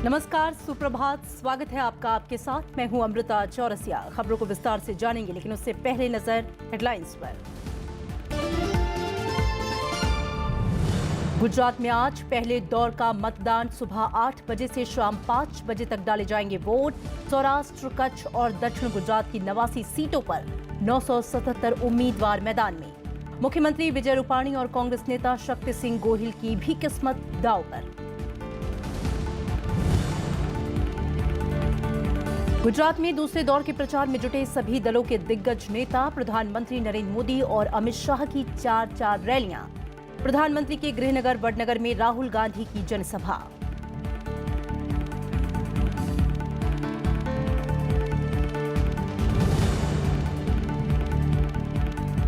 नमस्कार, सुप्रभात। स्वागत है आपका आपके साथ। मैं हूं अमृता चौरसिया। खबरों को विस्तार से जानेंगे, लेकिन उससे पहले नजर हेडलाइंस पर। गुजरात में आज पहले दौर का मतदान सुबह 8 बजे से शाम 5 बजे तक डाले जाएंगे वोट। सौराष्ट्र, कच्छ और दक्षिण गुजरात की 89 सीटों पर 977 उम्मीदवार मैदान में। मुख्यमंत्री विजय रूपाणी और कांग्रेस नेता शक्ति सिंह गोहिल की भी किस्मत दांव पर। गुजरात में दूसरे दौर के प्रचार में जुटे सभी दलों के दिग्गज नेता। प्रधानमंत्री नरेंद्र मोदी और अमित शाह की चार रैलियां। प्रधानमंत्री के गृहनगर वडनगर में राहुल गांधी की जनसभा।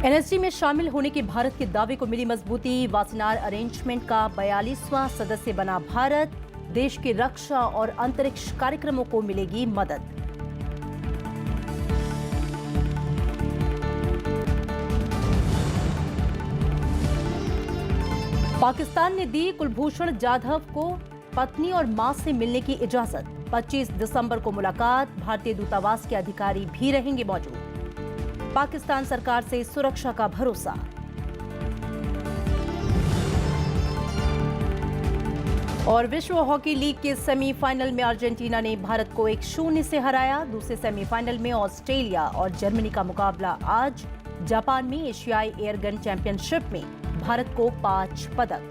एनएसजी में शामिल होने के भारत के दावे को मिली मजबूती। वासेनार अरेंजमेंट का 42वां सदस्य बना भारत। देश के रक्षा और अंतरिक्ष कार्यक्रमों को मिलेगी मदद। पाकिस्तान ने दी कुलभूषण जाधव को पत्नी और मां से मिलने की इजाजत। 25 दिसंबर को मुलाकात। भारतीय दूतावास के अधिकारी भी रहेंगे मौजूद। पाकिस्तान सरकार से सुरक्षा का भरोसा। और विश्व हॉकी लीग के सेमीफाइनल में अर्जेंटीना ने भारत को 1-0 से हराया। दूसरे सेमीफाइनल में ऑस्ट्रेलिया और जर्मनी का मुकाबला आज। जापान में एशियाई एयरगन चैंपियनशिप में भारत को 5 पदक।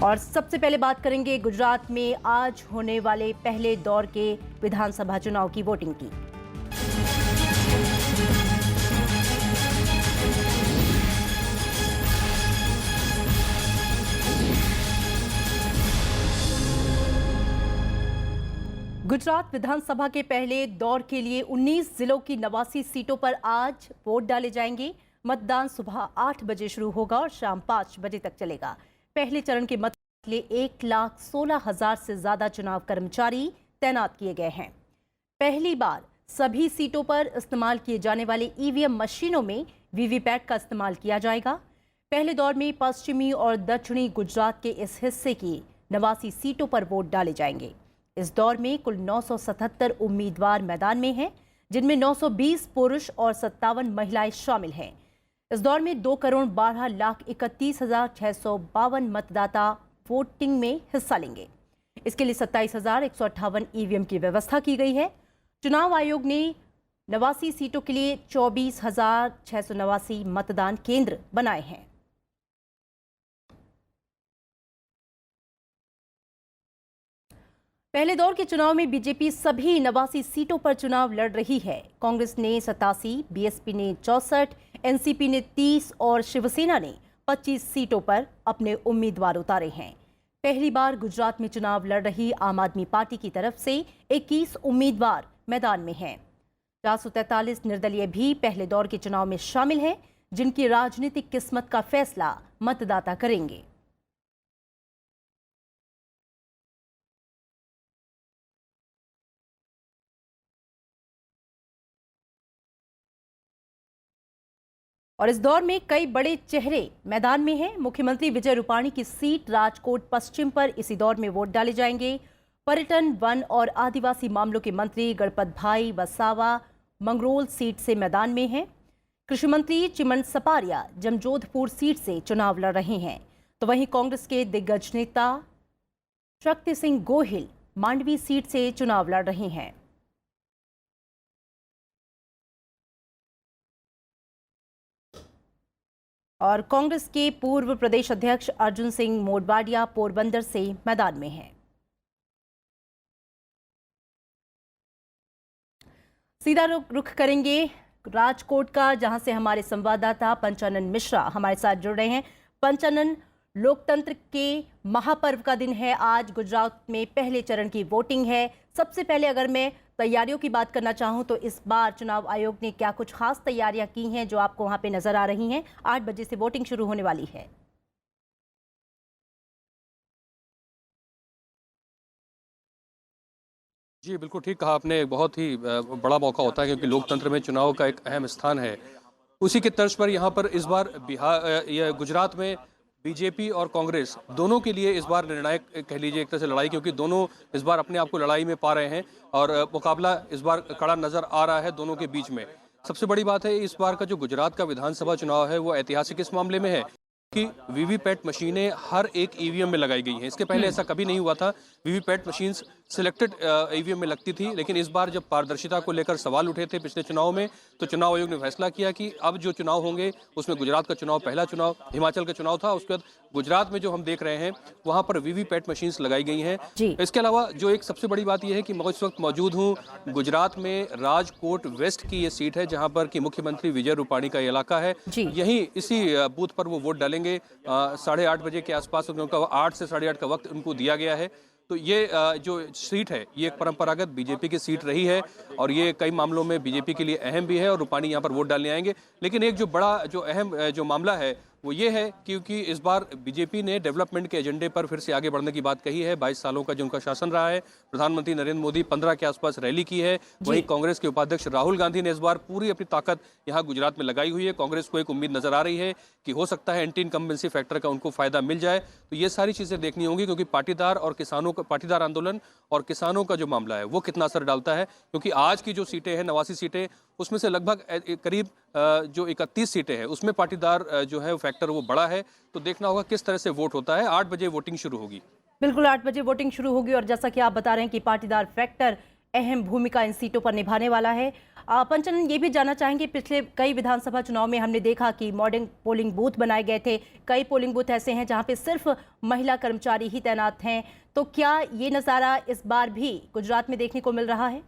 और सबसे पहले बात करेंगे गुजरात में आज होने वाले पहले दौर के विधानसभा चुनाव की वोटिंग की। गुजरात विधानसभा के पहले दौर के लिए 19 जिलों की 89 सीटों पर आज वोट डाले जाएंगे। मतदान सुबह 8 बजे शुरू होगा और शाम 5 बजे तक चलेगा। पहले चरण के मत के लिए 1,16,000 से ज्यादा चुनाव कर्मचारी तैनात किए गए हैं। पहली बार सभी सीटों पर इस्तेमाल किए जाने वाले ईवीएम मशीनों में वीवीपैट का इस्तेमाल किया जाएगा। पहले दौर में पश्चिमी और दक्षिणी गुजरात के इस हिस्से की 89 सीटों पर वोट डाले जाएंगे। इस दौर में कुल 977 उम्मीदवार मैदान में हैं, जिनमें 920 पुरुष और 57 महिलाएं शामिल हैं। इस दौर में 2,12,31,652 मतदाता वोटिंग में हिस्सा लेंगे। इसके लिए 27,158 ईवीएम की व्यवस्था की गई है। चुनाव आयोग ने 89 सीटों के लिए 24,689 मतदान केंद्र बनाए हैं। पहले दौर के चुनाव में बीजेपी सभी 89 सीटों पर चुनाव लड़ रही है। कांग्रेस ने 87, बीएसपी ने 64, एनसीपी ने 30 और शिवसेना ने 25 सीटों पर अपने उम्मीदवार उतारे हैं। पहली बार गुजरात में चुनाव लड़ रही आम आदमी पार्टी की तरफ से 21 उम्मीदवार मैदान में हैं। 443 निर्दलीय भी पहले दौर के चुनाव में शामिल हैं, जिनकी राजनीतिक किस्मत का फैसला मतदाता करेंगे। और इस दौर में कई बड़े चेहरे मैदान में हैं। मुख्यमंत्री विजय रूपाणी की सीट राजकोट पश्चिम पर इसी दौर में वोट डाले जाएंगे। पर्यटन, वन और आदिवासी मामलों के मंत्री गणपत भाई वसावा मंगरोल सीट से मैदान में हैं। कृषि मंत्री चिमन सपारिया जमजोधपुर सीट से चुनाव लड़ रहे हैं। तो वहीं कांग्रेस के दिग्गज नेता शक्ति सिंह गोहिल मांडवी सीट से चुनाव लड़ रहे हैं। और कांग्रेस के पूर्व प्रदेश अध्यक्ष अर्जुन सिंह मोडवाडिया पोरबंदर से मैदान में हैं। सीधा रुख करेंगे राजकोट का, जहां से हमारे संवाददाता पंचानन मिश्रा हमारे साथ जुड़ रहे हैं। पंचानन, लोकतंत्र के महापर्व का दिन है आज। गुजरात में पहले चरण की वोटिंग है। सबसे पहले अगर मैं तैयारियों की बात करना चाहूं तो इस बार चुनाव आयोग ने क्या कुछ खास तैयारियां की हैं जो आपको वहां पे नजर आ रही हैं? 8 बजे से वोटिंग शुरू होने वाली है। जी, बिल्कुल ठीक कहा आपने। एक बहुत ही बड़ा मौका होता है, क्योंकि लोकतंत्र में चुनाव का एक अहम स्थान है। उसी के तर्ज पर यहाँ पर इस बार गुजरात में बीजेपी और कांग्रेस दोनों के लिए इस बार निर्णायक कह लीजिए एक तरह से लड़ाई, क्योंकि दोनों इस बार अपने आप को लड़ाई में पा रहे हैं और मुकाबला इस बार कड़ा नजर आ रहा है दोनों के बीच में। सबसे बड़ी बात है इस बार का जो गुजरात का विधानसभा चुनाव है वो ऐतिहासिक इस मामले में है कि वीवीपैट मशीनें हर एक ईवीएम में लगाई गई हैं। इसके पहले ऐसा कभी नहीं हुआ था। वीवीपैट मशीन्स सिलेक्टेड ईवीएम में लगती थी, लेकिन इस बार जब पारदर्शिता को लेकर सवाल उठे थे पिछले चुनाव में, तो चुनाव आयोग ने फैसला किया कि अब जो चुनाव होंगे उसमें गुजरात का चुनाव पहला चुनाव, हिमाचल का चुनाव था, उसके बाद गुजरात में जो हम देख रहे हैं वहां पर वीवीपैट मशीन्स लगाई गई हैं। इसके अलावा जो एक सबसे बड़ी बात यह है कि मैं इस वक्त मौजूद हूं गुजरात में राजकोट वेस्ट की ये सीट है, जहां पर कि मुख्यमंत्री विजय रूपाणी का इलाका है। यहीं इसी बूथ पर वो वोट डालेंगे। 8:30 बजे के आसपास उनका 8 से 8:30 का वक्त उनको दिया गया है। तो ये जो सीट है ये एक परंपरागत बीजेपी की सीट रही है और ये कई मामलों में बीजेपी के लिए अहम भी है और रूपाणी यहाँ पर वोट डालने आएंगे। लेकिन एक जो बड़ा जो अहम जो मामला है वो ये है क्योंकि इस बार बीजेपी ने डेवलपमेंट के एजेंडे पर फिर से आगे बढ़ने की बात कही है। 22 सालों का जो उनका शासन रहा है, प्रधानमंत्री नरेंद्र मोदी 15 के आसपास रैली की है। वहीं कांग्रेस के उपाध्यक्ष राहुल गांधी ने इस बार पूरी अपनी ताकत यहाँ गुजरात में लगाई हुई है। कांग्रेस को एक उम्मीद नजर आ रही है कि हो सकता है एंटी इनकम्बेंसी फैक्टर का उनको फायदा मिल जाए। तो ये सारी चीजें देखनी होंगी क्योंकि पाटीदार और किसानों का पाटीदार आंदोलन और किसानों का जो मामला है वो कितना असर डालता है, क्योंकि आज की जो सीटें हैं 89 सीटें उसमें से लगभग करीब जो 31 सीटें हैं उसमें पाटीदार जो है फैक्टर वो बड़ा है। तो देखना होगा किस तरह से वोट होता है। 8 बजे वोटिंग शुरू होगी। बिल्कुल 8 बजे वोटिंग शुरू होगी और जैसा कि आप बता रहे हैं कि पाटीदार फैक्टर अहम भूमिका इन सीटों पर निभाने वाला है। पंचनन ये भी जानना चाहेंगे, पिछले कई विधानसभा चुनाव में हमने देखा कि मॉडर्न पोलिंग बूथ बनाए गए थे। कई पोलिंग बूथ ऐसे हैं जहां पे सिर्फ महिला कर्मचारी ही तैनात हैं। तो क्या ये नज़ारा इस बार भी गुजरात में देखने को मिल रहा है?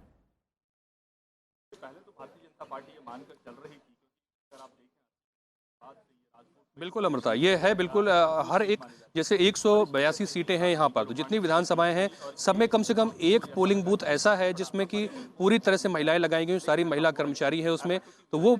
पहले तो भारतीय जनता पार्टी ये मानकर चल रही थी, अगर आप देखें बिल्कुल अमृता, ये है बिल्कुल हर एक जैसे 182 सीटें हैं यहाँ पर, तो जितनी विधानसभाएं हैं सब में कम से कम एक पोलिंग बूथ ऐसा है जिसमें कि पूरी तरह से महिलाएं लगाई गई, सारी महिला कर्मचारी है उसमें। तो वो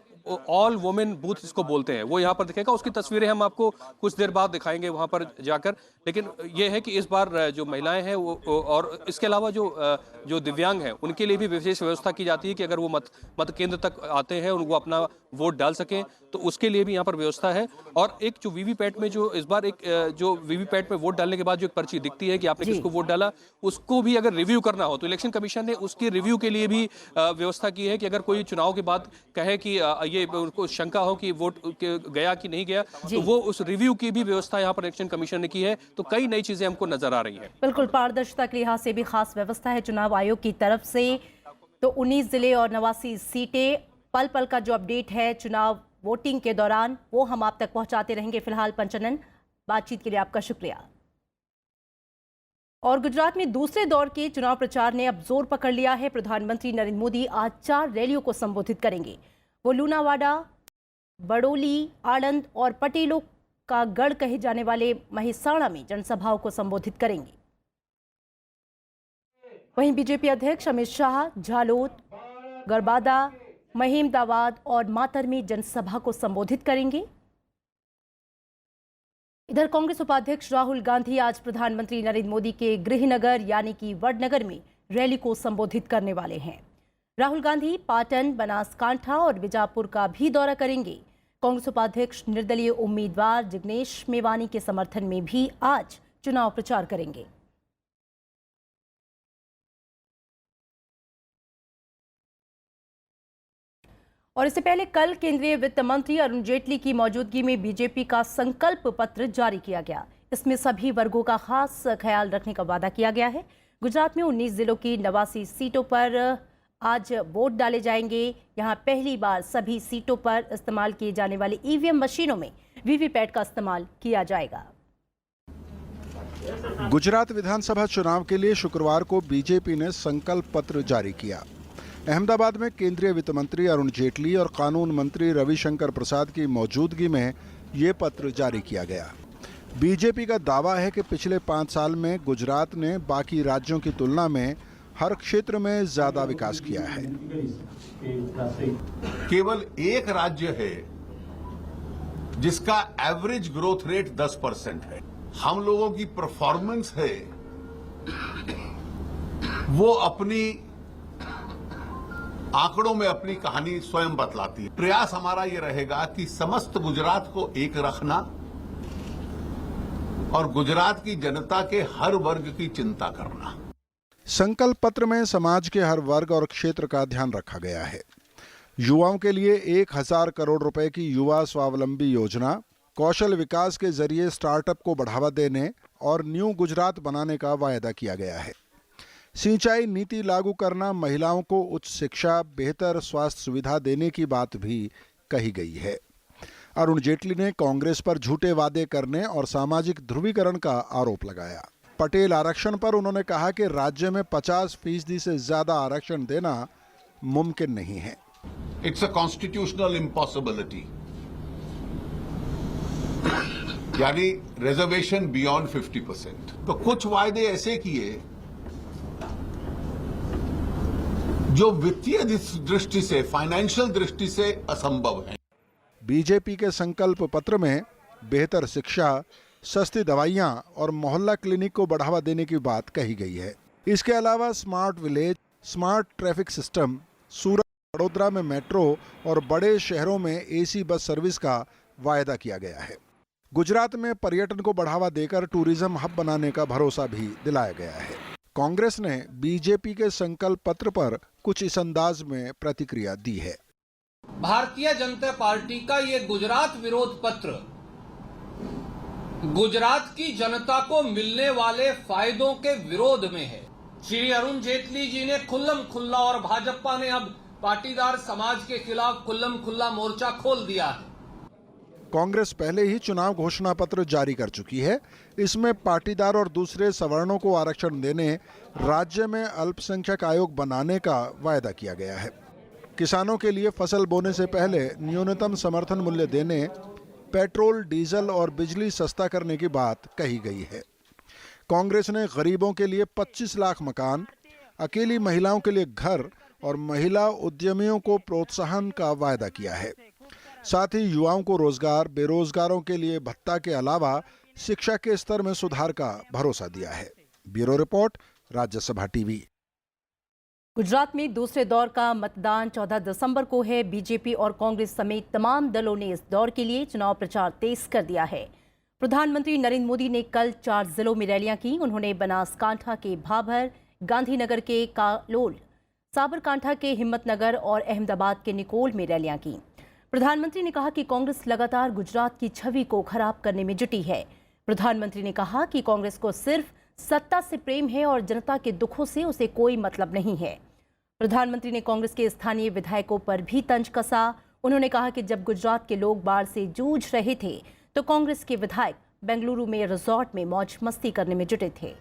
ऑल वुमेन बूथ इसको बोलते हैं, वो यहाँ पर दिखेगा। उसकी तस्वीरें हम आपको कुछ देर बाद दिखाएंगे वहाँ पर जाकर। लेकिन ये है कि इस बार जो महिलाएं हैं वो और इसके अलावा जो दिव्यांग हैं उनके लिए भी विशेष व्यवस्था की जाती है कि अगर वो मत केंद्र तक आते हैं और वो अपना वोट डाल सकें तो उसके लिए भी यहाँ पर व्यवस्था है। और एक जो वीवीपैट में जो इस बार एक जो वीवीपैट में वोट डालने के बाद जो एक पर्ची दिखती है कि आपने किसको वोट डाला, उसको भी अगर रिव्यू करना हो तो इलेक्शन कमीशन ने उसकी रिव्यू के लिए भी व्यवस्था की है कि अगर कोई चुनाव के बाद कहे कि ये उनको शंका हो कि वोट गया कि नहीं गया, तो वो उस रिव्यू की भी व्यवस्था यहाँ पर इलेक्शन कमीशन ने की है। तो कई नई चीजें हमको नजर आ रही हैं। बिल्कुल पारदर्शिता के लिहाज से भी खास व्यवस्था है चुनाव आयोग की तरफ से। तो 19 जिले और 89 सीटें, पल पल का जो अपडेट है चुनाव वोटिंग के दौरान वो हम आप तक पहुंचाते रहेंगे। फिलहाल पंचनन, बातचीत के लिए आपका शुक्रिया। और गुजरात में दूसरे दौर के चुनाव प्रचार ने अब जोर पकड़ लिया है। प्रधानमंत्री नरेंद्र मोदी आज 4 रैलियों को संबोधित करेंगे। वो लूनावाड़ा, बड़ोली, आणंद और पटेलों का गढ़ कहे जाने वाले महिसाणा में जनसभाओं को संबोधित करेंगे। वहीं बीजेपी अध्यक्ष अमित शाह झालोद, गरबादा, महेमदावाद और मातर में जनसभा को संबोधित करेंगे। इधर कांग्रेस उपाध्यक्ष राहुल गांधी आज प्रधानमंत्री नरेंद्र मोदी के गृहनगर यानी कि वडनगर में रैली को संबोधित करने वाले हैं। राहुल गांधी पाटन, बनासकांठा और बीजापुर का भी दौरा करेंगे। कांग्रेस उपाध्यक्ष निर्दलीय उम्मीदवार जिग्नेश मेवानी के समर्थन में भी आज चुनाव प्रचार करेंगे। और इससे पहले कल केंद्रीय वित्त मंत्री अरुण जेटली की मौजूदगी में बीजेपी का संकल्प पत्र जारी किया गया। इसमें सभी वर्गों का खास ख्याल रखने का वादा किया गया है। गुजरात में 19 जिलों की 89 सीटों पर आज वोट डाले जाएंगे। यहां पहली बार सभी सीटों पर इस्तेमाल किए जाने वाली ईवीएम मशीनों में वीवीपैट का इस्तेमाल किया जाएगा। गुजरात विधानसभा चुनाव के लिए शुक्रवार को बीजेपी ने संकल्प पत्र जारी किया। अहमदाबाद में केंद्रीय वित्त मंत्री अरुण जेटली और कानून मंत्री रविशंकर प्रसाद की मौजूदगी में ये पत्र जारी किया गया। बीजेपी का दावा है कि पिछले 5 साल में गुजरात ने बाकी राज्यों की तुलना में हर क्षेत्र में ज्यादा विकास किया है। केवल एक राज्य है जिसका एवरेज ग्रोथ रेट 10% है। हम लोगों की परफॉर्मेंस है वो अपनी आंकड़ों में अपनी कहानी स्वयं बतलाती है। प्रयास हमारा ये रहेगा कि समस्त गुजरात को एक रखना और गुजरात की जनता के हर वर्ग की चिंता करना। संकल्प पत्र में समाज के हर वर्ग और क्षेत्र का ध्यान रखा गया है। युवाओं के लिए 1000 करोड़ रुपए की युवा स्वावलंबी योजना, कौशल विकास के जरिए स्टार्टअप को बढ़ावा देने और न्यू गुजरात बनाने का वायदा किया गया है। सिंचाई नीति लागू करना, महिलाओं को उच्च शिक्षा, बेहतर स्वास्थ्य सुविधा देने की बात भी कही गई है। अरुण जेटली ने कांग्रेस पर झूठे वादे करने और सामाजिक ध्रुवीकरण का आरोप लगाया। पटेल आरक्षण पर उन्होंने कहा कि राज्य में 50% से ज्यादा आरक्षण देना मुमकिन नहीं है। इट्स अ कॉन्स्टिट्यूशनल इम्पॉसिबिलिटी, यानी रिजर्वेशन बियॉन्ड 50%। तो कुछ वायदे ऐसे किए जो वित्तीय दृष्टि से, फाइनेंशियल दृष्टि से असंभव है। बीजेपी के संकल्प पत्र में बेहतर शिक्षा, सस्ती दवाइयां और मोहल्ला क्लिनिक को बढ़ावा देने की बात कही गई है। इसके अलावा smart village, smart traffic system, Surat, Vadodara में मेट्रो और बड़े शहरों में एसी बस सर्विस का वायदा किया गया है। गुजरात में पर्यटन को बढ़ावा देकर टूरिज्म हब बनाने का भरोसा भी दिलाया गया है। कांग्रेस ने बीजेपी के संकल्प पत्र पर कुछ इस अंदाज में प्रतिक्रिया दी है। भारतीय जनता पार्टी का ये गुजरात विरोध पत्र गुजरात की जनता को मिलने वाले फायदों के विरोध में है। श्री अरुण जेटली जी ने खुल्लम खुल्ला और भाजपा ने अब पाटीदार समाज के खिलाफ खुल्लम खुल्ला मोर्चा खोल दिया है। कांग्रेस पहले ही चुनाव घोषणा पत्र जारी कर चुकी है। इसमें पाटीदार और दूसरे सवर्णों को आरक्षण देने, राज्य में अल्पसंख्यक आयोग बनाने का वायदा किया गया है। किसानों के लिए फसल बोने से पहले न्यूनतम समर्थन मूल्य देने, पेट्रोल, डीजल और बिजली सस्ता करने की बात कही गई है। कांग्रेस ने गरीबों के लिए 25 लाख मकान, अकेली महिलाओं के लिए घर और महिला उद्यमियों को प्रोत्साहन का वायदा किया है। साथ ही युवाओं को रोजगार, बेरोजगारों के लिए भत्ता के अलावा शिक्षा के स्तर में सुधार का भरोसा दिया है। Bureau report, Rajya Sabha TV. Gujarat में दूसरे दौर का मतदान 14 दिसंबर को है। बीजेपी और कांग्रेस समेत तमाम दलों ने इस दौर के लिए चुनाव प्रचार तेज कर दिया है। प्रधानमंत्री नरेंद्र मोदी ने कल 4 जिलों में रैलियां की। उन्होंने बनासकांठा के भाभर, गांधीनगर के कालोल, साबरकांठा के हिम्मतनगर और अहमदाबाद के निकोल में रैलियां की। प्रधानमंत्री ने कहा कि कांग्रेस लगातार गुजरात की छवि को खराब करने में जुटी है। प्रधानमंत्री ने कहा कि कांग्रेस को सिर्फ सत्ता से प्रेम है और जनता के दुखों से उसे कोई मतलब नहीं है। प्रधानमंत्री ने कांग्रेस के स्थानीय विधायकों पर भी तंज कसा। उन्होंने कहा कि जब गुजरात के लोग बाढ़ से जूझ रहे थे तो कांग्रेस के विधायक बेंगलुरु में रिजॉर्ट में मौज मस्ती करने में जुटे थे।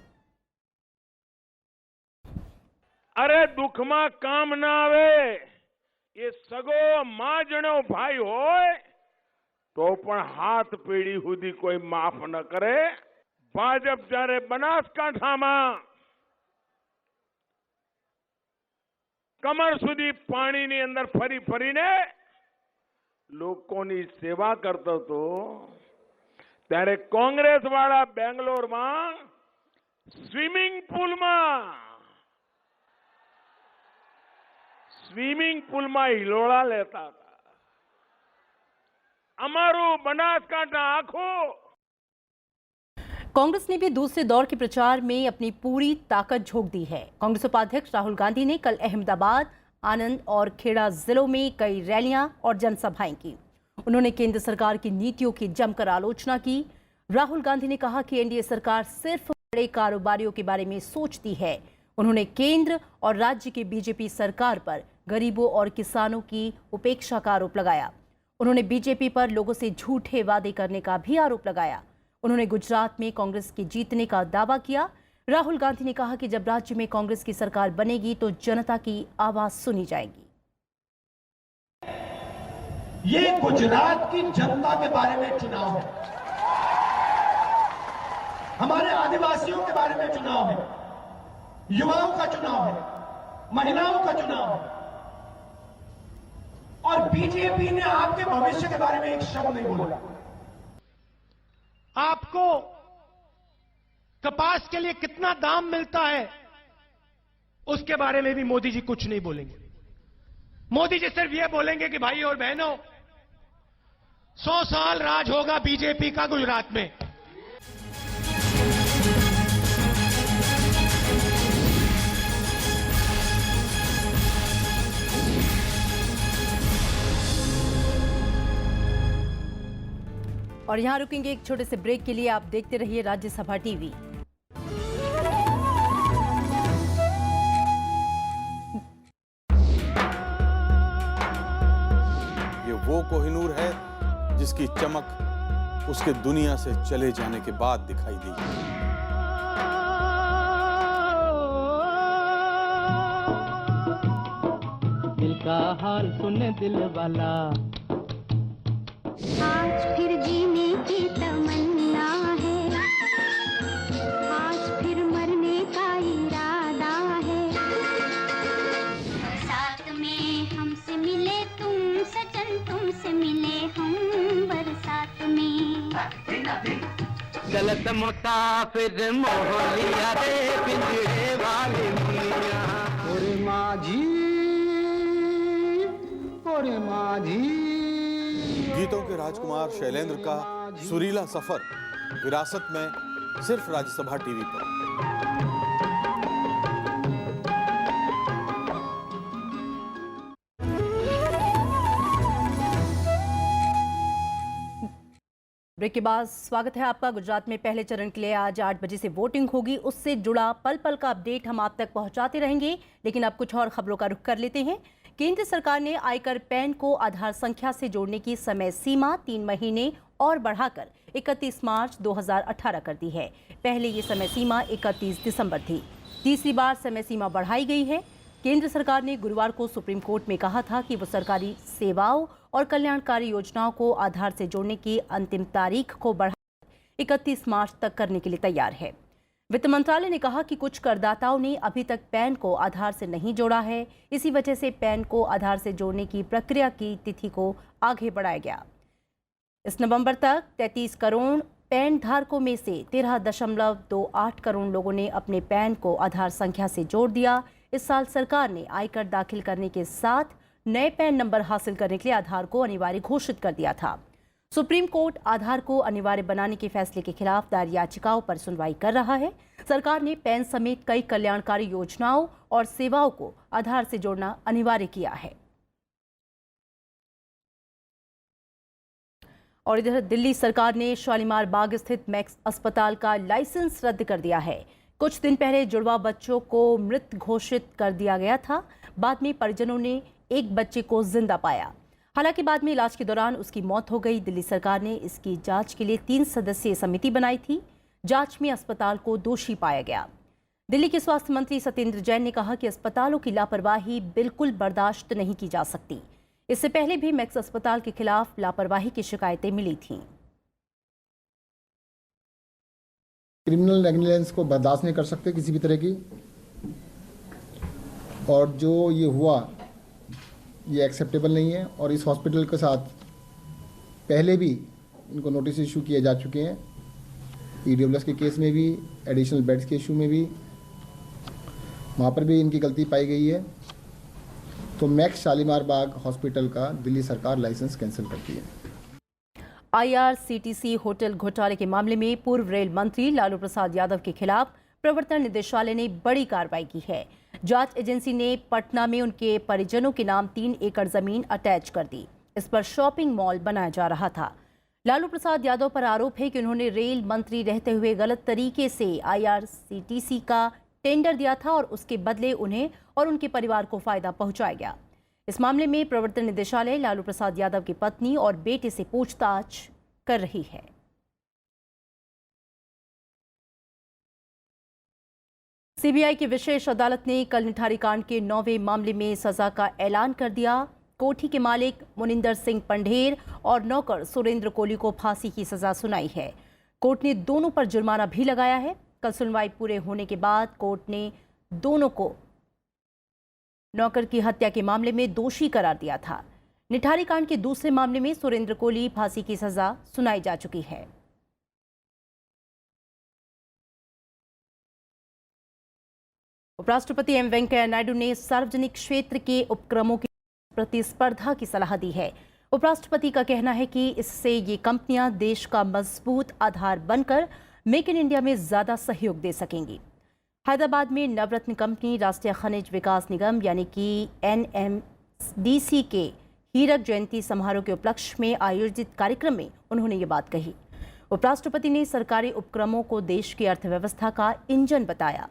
अरे दुख में काम ना आवे, ये सगो मां जणो भाई होय तो पण हाथ पेढ़ी सुधी कोई माफ न करे। भाजप जયારે બનાસકાંઠામાં કમર સુધી પાણીની અંદર ફરી ફરીને લોકોની સેવા કરતો હતો, ત્યારે કોંગ્રેસ વાળા બેંગ્લોરમાં સ્વિમિંગ પુલમાં હિલોળા લેતા હતા। અમારું બનાસકાંઠા આખું। कांग्रेस ने भी दूसरे दौर के प्रचार में अपनी पूरी ताकत झोंक दी है। कांग्रेस उपाध्यक्ष राहुल गांधी ने कल अहमदाबाद, आनंद और खेड़ा जिलों में कई रैलियां और जनसभाएं की। उन्होंने केंद्र सरकार की नीतियों की जमकर आलोचना की। राहुल गांधी ने कहा कि एनडीए सरकार सिर्फ बड़े कारोबारियों के बारे में सोचती है। उन्होंने केंद्र और राज्य की बीजेपी सरकार पर गरीबों और किसानों की उपेक्षा का आरोप लगाया। उन्होंने बीजेपी पर लोगों से झूठे वादे करने का भी आरोप लगाया। उन्होंने गुजरात में कांग्रेस के जीतने का दावा किया। राहुल गांधी ने कहा कि जब राज्य में कांग्रेस की सरकार बनेगी तो जनता की आवाज सुनी जाएगी। ये गुजरात की जनता के बारे में चुनाव है, हमारे आदिवासियों के बारे में चुनाव है, युवाओं का चुनाव है, महिलाओं का चुनाव है। और बीजेपी ने आपके भविष्य के बारे में एक शब्द नहीं बोला। आपको कपास के लिए कितना दाम मिलता है उसके बारे में भी मोदी जी कुछ नहीं बोलेंगे। मोदी जी सिर्फ ये बोलेंगे कि भाई और बहनों 100 साल राज होगा बीजेपी का गुजरात में। और यहाँ रुकेंगे एक छोटे से ब्रेक के लिए। आप देखते रहिए राज्यसभा टीवी। ये वो कोहिनूर है जिसकी चमक उसके दुनिया से चले जाने के बाद दिखाई दी। दिल का हाल सुने दिल वाला, आज फिर जीने की तमन्ना है, आज फिर मरने का इरादा है। साथ में हमसे मिले तुम सजन, तुमसे मिले हम बरसात में। गलत मुसाफिर मोह लिया रे पिंजरे वाले मियां। ओरे माझी, ओरे माझी। गीतों के राजकुमार शैलेंद्र का सुरीला सफर विरासत में सिर्फ राज्यसभा टीवी पर। ब्रेक के बाद स्वागत है आपका। गुजरात में पहले चरण के लिए आज 8 बजे से वोटिंग होगी। उससे जुड़ा पल पल का अपडेट हम आप तक पहुंचाते रहेंगे, लेकिन अब कुछ और खबरों का रुख कर लेते हैं। केंद्र सरकार ने आयकर पैन को आधार संख्या से जोड़ने की समय सीमा 3 महीने और बढ़ाकर 31 मार्च 2018 कर दी है। पहले ये समय सीमा 31 दिसंबर थी। तीसरी बार समय सीमा बढ़ाई गई है। केंद्र सरकार ने गुरुवार को सुप्रीम कोर्ट में कहा था कि वो सरकारी सेवाओं और कल्याणकारी योजनाओं को आधार से जोड़ने की अंतिम तारीख को बढ़ाकर 31 मार्च तक करने के लिए तैयार है। वित्त मंत्रालय ने कहा कि कुछ करदाताओं ने अभी तक पैन को आधार से नहीं जोड़ा है। इसी वजह से पैन को आधार से जोड़ने की प्रक्रिया की तिथि को आगे बढ़ाया गया। इस नवंबर तक 33 करोड़ पैन धारकों में से 13.28 करोड़ लोगों ने अपने पैन को आधार संख्या से जोड़ दिया। इस साल सरकार ने आयकर दाखिल करने के साथ नए पैन नंबर हासिल करने के लिए आधार को अनिवार्य घोषित कर दिया था। सुप्रीम कोर्ट आधार को अनिवार्य बनाने के फैसले के खिलाफ दायर याचिकाओं पर सुनवाई कर रहा है। सरकार ने पैन समेत कई कल्याणकारी योजनाओं और सेवाओं को आधार से जोड़ना अनिवार्य किया है। और इधर दिल्ली सरकार ने शालीमार बाग स्थित मैक्स अस्पताल का लाइसेंस रद्द कर दिया है। कुछ दिन पहले जुड़वा बच्चों को मृत घोषित कर दिया गया था। बाद में परिजनों ने एक बच्चे को जिंदा पाया। हालांकि बाद में इलाज के दौरान उसकी मौत हो गई। दिल्ली सरकार ने इसकी जांच के लिए 3 सदस्यीय समिति बनाई थी। जांच में अस्पताल को दोषी पाया गया। दिल्ली के स्वास्थ्य मंत्री सत्येंद्र जैन ने कहा कि अस्पतालों की लापरवाही बिल्कुल बर्दाश्त नहीं की जा सकती। इससे पहले भी मैक्स अस्पताल के खिलाफ लापरवाही की शिकायतें मिली थीं। क्रिमिनल नेग्लिजेंस को बर्दाश्त नहीं कर सकते किसी भी तरह की, और जो ये हुआ ये एक्सेप्टेबल नहीं है। और इस हॉस्पिटल के साथ पहले भी इनको नोटिस इशू किए जा चुके हैं, ईडब्ल्यूएस के केस में भी, एडिशनल बेड्स के इशू में भी, वहाँ पर भी इनकी गलती पाई गई है। तो मैक्स शालीमार बाग हॉस्पिटल का दिल्ली सरकार लाइसेंस कैंसिल करती है। IRCTC होटल घोटाले के मामले में पूर्व रेल मंत्री लालू प्रसाद यादव के खिलाफ प्रवर्तन निदेशालय ने बड़ी कार्रवाई की है। जांच एजेंसी ने पटना में उनके परिजनों के नाम 3 एकड़ जमीन अटैच कर दी। इस पर शॉपिंग मॉल बनाया जा रहा था। लालू प्रसाद यादव पर आरोप है कि उन्होंने रेल मंत्री रहते हुए गलत तरीके से IRCTC का टेंडर दिया था और उसके बदले उन्हें और उनके परिवार को फायदा पहुंचाया गया। इस मामले में प्रवर्तन निदेशालय लालू प्रसाद यादव की पत्नी और बेटे से पूछताछ कर रही है। सीबीआई की विशेष अदालत ने कल निठारी कांड के 9वें मामले में सजा का ऐलान कर दिया। कोठी के मालिक मुनिंदर सिंह पंढेर और नौकर सुरेंद्र कोहली को फांसी की सजा सुनाई है। कोर्ट ने दोनों पर जुर्माना भी लगाया है। कल सुनवाई पूरे होने के बाद कोर्ट ने दोनों को नौकर की हत्या के मामले में दोषी करार दिया था। निठारी कांड के दूसरे मामले में सुरेंद्र कोहली फांसी की सजा सुनाई जा चुकी है। उपराष्ट्रपति एम वेंकैया नायडू ने सार्वजनिक क्षेत्र के उपक्रमों की प्रतिस्पर्धा की सलाह दी है। उपराष्ट्रपति का कहना है कि इससे ये कंपनियां देश का मजबूत आधार बनकर मेक इन इंडिया में ज्यादा सहयोग दे सकेंगी। हैदराबाद में नवरत्न कंपनी राष्ट्रीय खनिज विकास निगम यानी कि NMDC के हीरक जयंती समारोह के उपलक्ष्य में आयोजित कार्यक्रम में उन्होंने ये बात कही। उपराष्ट्रपति ने सरकारी उपक्रमों को देश की अर्थव्यवस्था का इंजन बताया।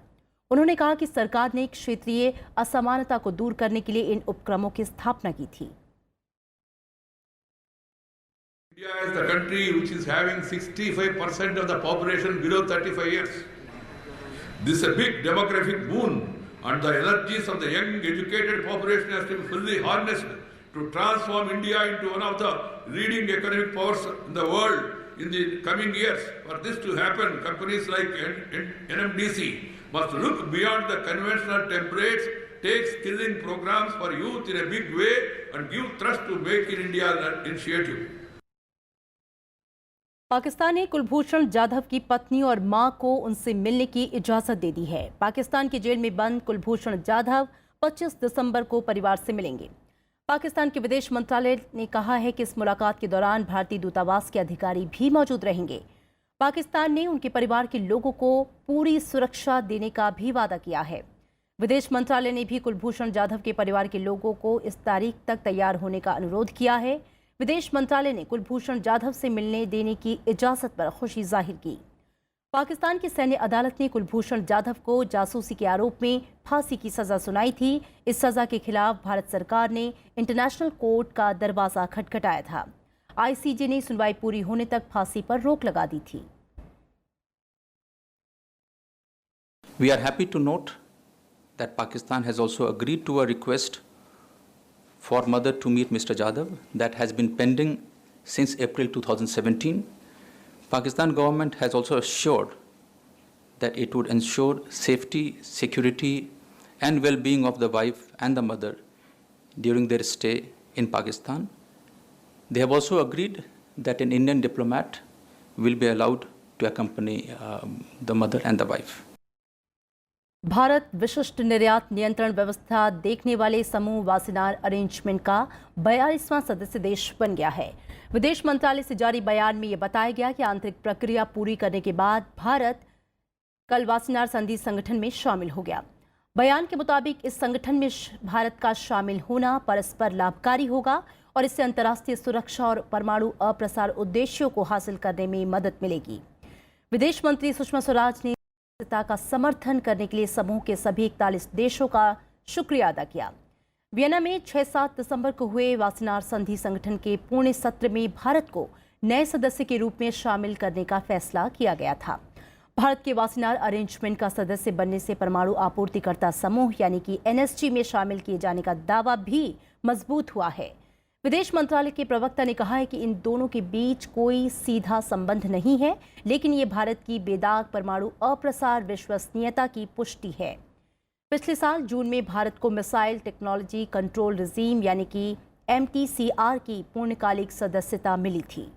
उन्होंने कहा कि सरकार ने क्षेत्रीय असमानता को दूर करने के लिए इन उपक्रमों की स्थापना की थी। India is the country which is having 65% of the population below 35 years. This is a big demographic boon, and the energies of the young educated population has to be fully harnessed to transform India into one of the leading economic powers in the world in the coming years. For this to happen, companies like NMDC must look beyond the conventional templates, take skilling programs for youth in a big way, and give thrust to Make in India initiative. Pakistan ने कुलभूषण जाधव की पत्नी और मां को उनसे मिलने की इजाजत दे दी है। पाकिस्तान की जेल में बंद कुलभूषण जाधव 25 दिसंबर को परिवार से मिलेंगे। पाकिस्तान के विदेश मंत्रालय ने कहा है कि इस मुलाकात के दौरान भारतीय दूतावास के अधिकारी भी मौजूद रहेंगे। पाकिस्तान ने उनके परिवार के लोगों को पूरी सुरक्षा देने का भी वादा किया है। विदेश मंत्रालय ने भी कुलभूषण जाधव के परिवार के लोगों को इस तारीख तक तैयार होने का अनुरोध किया है। विदेश मंत्रालय ने कुलभूषण जाधव से मिलने देने की इजाजत पर खुशी जाहिर की। पाकिस्तान की सैन्य अदालत ने कुलभूषण जाधव को जासूसी के आरोप में फांसी की सजा सुनाई थी। इस सजा के खिलाफ भारत सरकार ने इंटरनेशनल कोर्ट का दरवाजा खटखटाया था। आईसीजे ने सुनवाई पूरी होने तक फांसी पर रोक लगा दी थी। We are happy to note that Pakistan has also agreed to a request for mother to meet Mr. Jadhav that has been pending since April 2017. Pakistan government has also assured that it would ensure safety, security and well-being of the wife and the mother during their stay in Pakistan. They have also agreed that an Indian diplomat will be allowed to accompany the mother and the wife. Bharat विशिष्ट निर्यात नियंत्रण व्यवस्था देखने वाले समूह वासीनार arrangement का 42वां सदस्य देश बन गया है। विदेश मंत्रालय से जारी बयान में यह बताया गया कि आंतरिक प्रक्रिया पूरी करने के बाद भारत कल वासीनार संधि संगठन में शामिल हो गया। बयान के मुताबिक इस संगठन में भारत का शामिल होना परस्पर लाभकारी होगा और इससे अंतर्राष्ट्रीय सुरक्षा और परमाणु अप्रसार उद्देश्यों को हासिल करने में मदद मिलेगी। विदेश मंत्री सुषमा स्वराज ने का समर्थन करने के लिए समूह के सभी 41 देशों का शुक्रिया अदा किया। वियना में 6-7 दिसंबर को हुए वासीनार संधि संगठन के पूर्ण सत्र में भारत को नए सदस्य के रूप में शामिल करने का फैसला किया गया था। भारत के वासीनार अरेंजमेंट का सदस्य बनने से परमाणु आपूर्तिकर्ता समूह यानी कि एनएसजी में शामिल किए जाने का दावा भी मजबूत हुआ है। विदेश मंत्रालय के प्रवक्ता ने कहा है कि इन दोनों के बीच कोई सीधा संबंध नहीं है, लेकिन ये भारत की बेदाग परमाणु अप्रसार विश्वसनीयता की पुष्टि है। पिछले साल जून में भारत को मिसाइल टेक्नोलॉजी कंट्रोल रिजीम यानी कि MTCR की पूर्णकालिक सदस्यता मिली थी।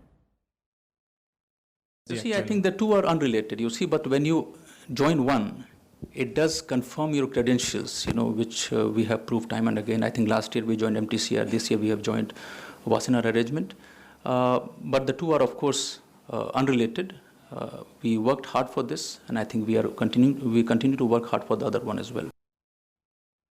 See, I think the two are unrelated. You see, but when you join one, it does confirm your credentials, which we have proved time and again. I think last year we joined MTCR, this year we have joined Wassenaar Arrangement. But the two are, of course, unrelated. We worked hard for this, and I think we continue to work hard for the other one as well.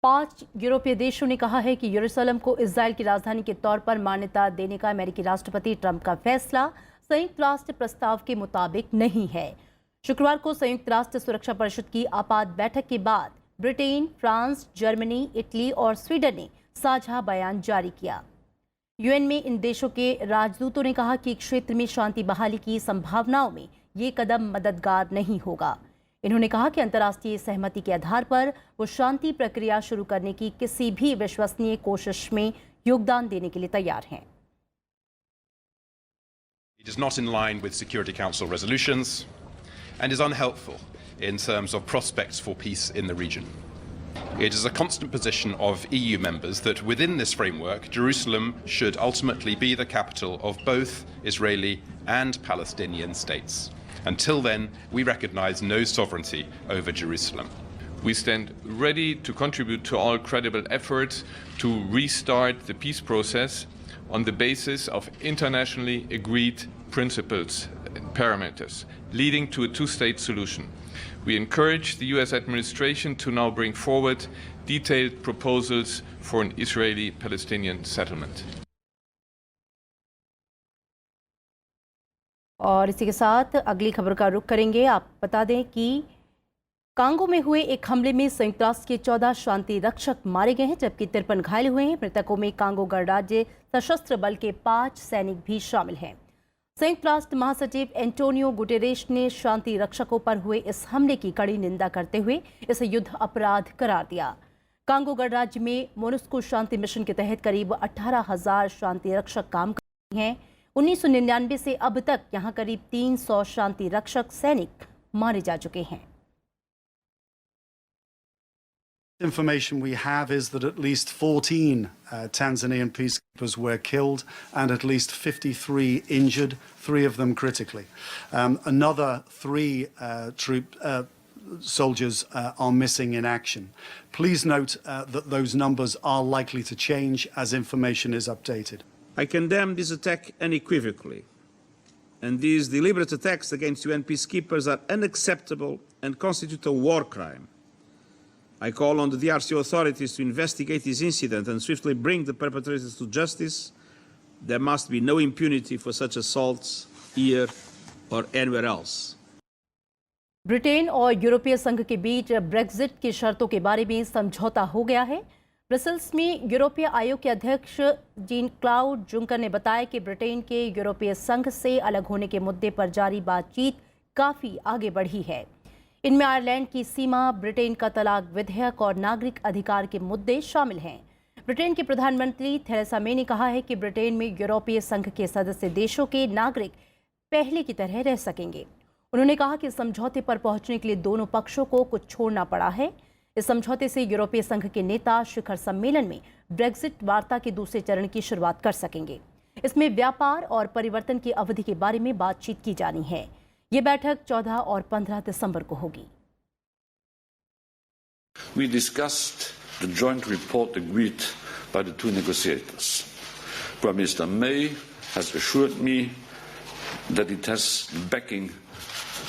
5 यूरोपीय देशों ने कहा है कि यरूशलेम को Israel की राजधानी के तौर पर मान्यता देने का अमेरिकी राष्ट्रपति ट्रंप का फैसला संयुक्त राष्ट्र प्रस्ताव के मुताबिक नहीं है। शुक्रवार को संयुक्त राष्ट्र सुरक्षा परिषद की आपात बैठक के बाद ब्रिटेन, फ्रांस, जर्मनी, इटली और स्वीडन ने साझा बयान जारी किया। यूएन में इन देशों के राजदूतों ने कहा कि क्षेत्र में शांति बहाली की संभावनाओं में ये कदम मददगार नहीं होगा। इन्होंने कहा कि अंतर्राष्ट्रीय सहमति के आधार पर वो शांति प्रक्रिया शुरू करने की किसी भी विश्वसनीय कोशिश में योगदान देने के लिए तैयार हैं। It is not in line with Security Council resolutions and is unhelpful in terms of prospects for peace in the region. It is a constant position of EU members that within this framework, Jerusalem should ultimately be the capital of both Israeli and Palestinian states. Until then, we recognise no sovereignty over Jerusalem. We stand ready to contribute to all credible efforts to restart the peace process on the basis of internationally agreed principles and parameters, leading to a two-state solution. We encourage the US administration to now bring forward detailed proposals for an Israeli-Palestinian settlement. और इसी के साथ अगली खबर का रुख करेंगे। आप बता दें कि कांगो में हुए एक हमले में संयुक्त राष्ट्र के 14 शांति रक्षक मारे गए हैं, जबकि 53 घायल हुए हैं। मृतकों में कांगो गणराज्य सशस्त्र बल के 5 सैनिक भी शामिल हैं। संयुक्त राष्ट्र महासचिव एंटोनियो गुटेरेश ने शांति रक्षकों पर हुए इस हमले की कड़ी निंदा करते हुए इसे युद्ध अपराध करार दिया। कांगो गणराज्य में मोनुस्को शांति मिशन के तहत करीब 18,000 शांति रक्षक काम कर रहे हैं। 1999 से अब तक यहां करीब 300 शांति रक्षक सैनिक मारे जा चुके हैं। Information we have is that at least 14 Tanzanian peacekeepers were killed and at least 53 injured, 3 of them critically. Another 3 soldiers are missing in action. Please note that those numbers are likely to change as information is updated. I condemn this attack unequivocally, and these deliberate attacks against UN peacekeepers are unacceptable and constitute a war crime. I call on the DRC authorities to investigate this incident and swiftly bring the perpetrators to justice. There must be no impunity for such assaults here or anywhere else. Britain और यूरोपीय संघ के बीच Brexit की शर्तों के बारे में समझौता हो गया है। ब्रसेल्स में यूरोपीय आयोग के अध्यक्ष जीन क्लाउड जुंकर ने बताया कि ब्रिटेन के यूरोपीय संघ से अलग होने के मुद्दे पर जारी बातचीत काफी आगे बढ़ी है। इनमें आयरलैंड की सीमा, ब्रिटेन का तलाक विधेयक और नागरिक अधिकार के मुद्दे शामिल हैं। ब्रिटेन के प्रधानमंत्री थेरेसा मे ने कहा है कि ब्रिटेन में यूरोपीय संघ के सदस्य देशों के नागरिक पहले की तरह रह सकेंगे। उन्होंने कहा कि समझौते पर पहुंचने के लिए दोनों पक्षों को कुछ छोड़ना पड़ा है। इस समझौते से यूरोपीय संघ के नेता शिखर सम्मेलन में ब्रेक्जिट वार्ता के दूसरे चरण की शुरुआत कर सकेंगे। इसमें व्यापार और परिवर्तन की अवधि के बारे में बातचीत की जानी है। ये बैठक 14 और 15 दिसंबर को होगी। We discussed the joint report agreed by the 2 negotiators. Prime Minister May has assured me that it has the backing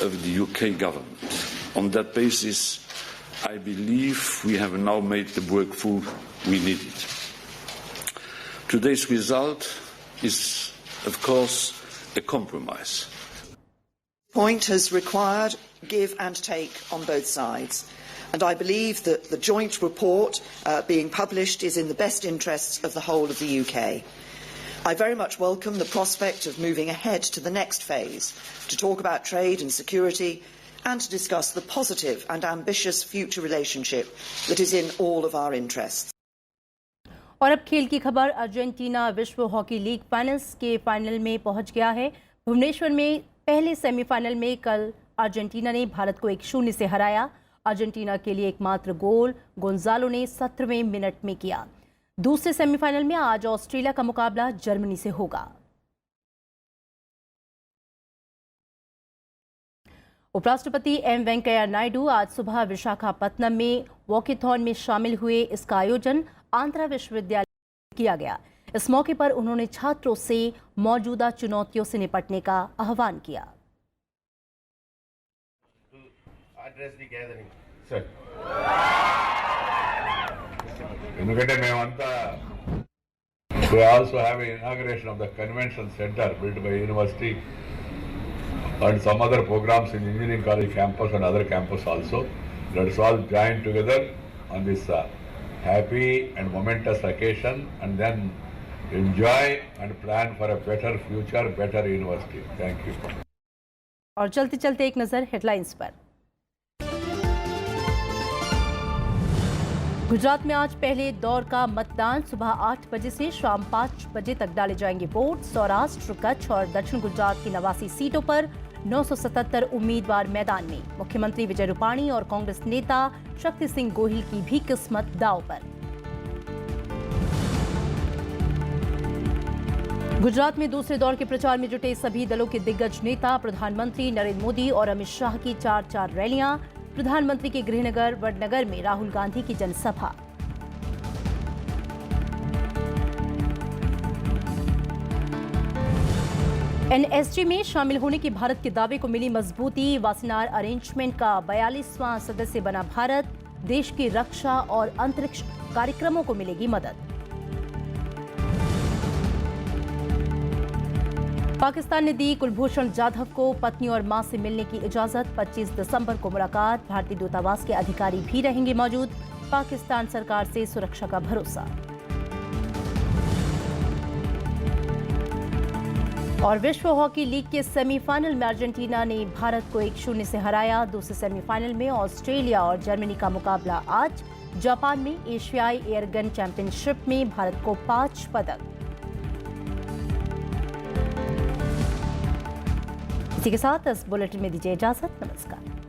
of the UK government. On that basis, I believe we have now made the breakthrough we needed. Today's result is, of course, a compromise. Point has required give and take on both sides, and I believe that the joint report being published is in the best interests of the whole of the UK. I very much welcome the prospect of moving ahead to the next phase to talk about trade and security and to discuss the positive and ambitious future relationship that is in all of our interests. और अब खेल की खबर। Argentina विश्व hockey league finals के final में पहुंच गया है। भुवनेश्वर में पहले सेमीफाइनल में कल अर्जेंटीना ने भारत को 1-0 से हराया। अर्जेंटीना के लिए एकमात्र गोल गोंजालो ने 17वें मिनट में किया। दूसरे सेमीफाइनल में आज ऑस्ट्रेलिया का मुकाबला जर्मनी से होगा। उपराष्ट्रपति एम वेंकैया नायडू आज सुबह विशाखापत्तनम में वॉकेथॉन में शामिल हुए। इसका आयोजन आंध्रा विश्वविद्यालय में किया गया। इस मौके पर उन्होंने छात्रों से मौजूदा चुनौतियों से निपटने का आह्वान किया। ఎందుకంటే మేమంతా we also have an inauguration of the convention center built by university and some other programs in engineering college campus and other campus also. Let's all join together on this happy and momentous occasion and then enjoy and plan for a better future, better university. Thank you. और चलते चलते एक नजर headlines पर। गुजरात में आज पहले दौर का मतदान सुबह 8 बजे से शाम 5 बजे तक डाले जाएंगे वोट। सौराष्ट्र, कच्छ और दक्षिण गुजरात की 89 सीटों पर 977 उम्मीदवार मैदान में। मुख्यमंत्री विजय रूपाणी और कांग्रेस नेता शक्ति सिंह गोहिल की भी किस्मत दांव पर। गुजरात में दूसरे दौर के प्रचार में जुटे सभी दलों के दिग्गज नेता। प्रधानमंत्री नरेंद्र मोदी और अमित शाह की 4 रैलियां। प्रधानमंत्री के गृहनगर वडनगर में राहुल गांधी की जनसभा। एनएसजी में शामिल होने की भारत के दावे को मिली मजबूती। वासेनार अरेंजमेंट का 42वां सदस्य बना भारत। देश की रक्षा और अंतरिक्ष कार्यक्रमों को मिलेगी मदद। पाकिस्तान ने दी कुलभूषण जाधव को पत्नी और मां से मिलने की इजाजत। 25 दिसंबर को मुलाकात। भारतीय दूतावास के अधिकारी भी रहेंगे मौजूद। पाकिस्तान सरकार से सुरक्षा का भरोसा। और विश्व हॉकी लीग के सेमीफाइनल में अर्जेंटीना ने भारत को 1-0 से हराया। दूसरे सेमीफाइनल में ऑस्ट्रेलिया और जर्मनी का मुकाबला आज। जापान में एशियाई एयरगन चैंपियनशिप में भारत को 5 पदक। इसी के साथ इस बुलेटिन में दीजिए इजाजत। नमस्कार।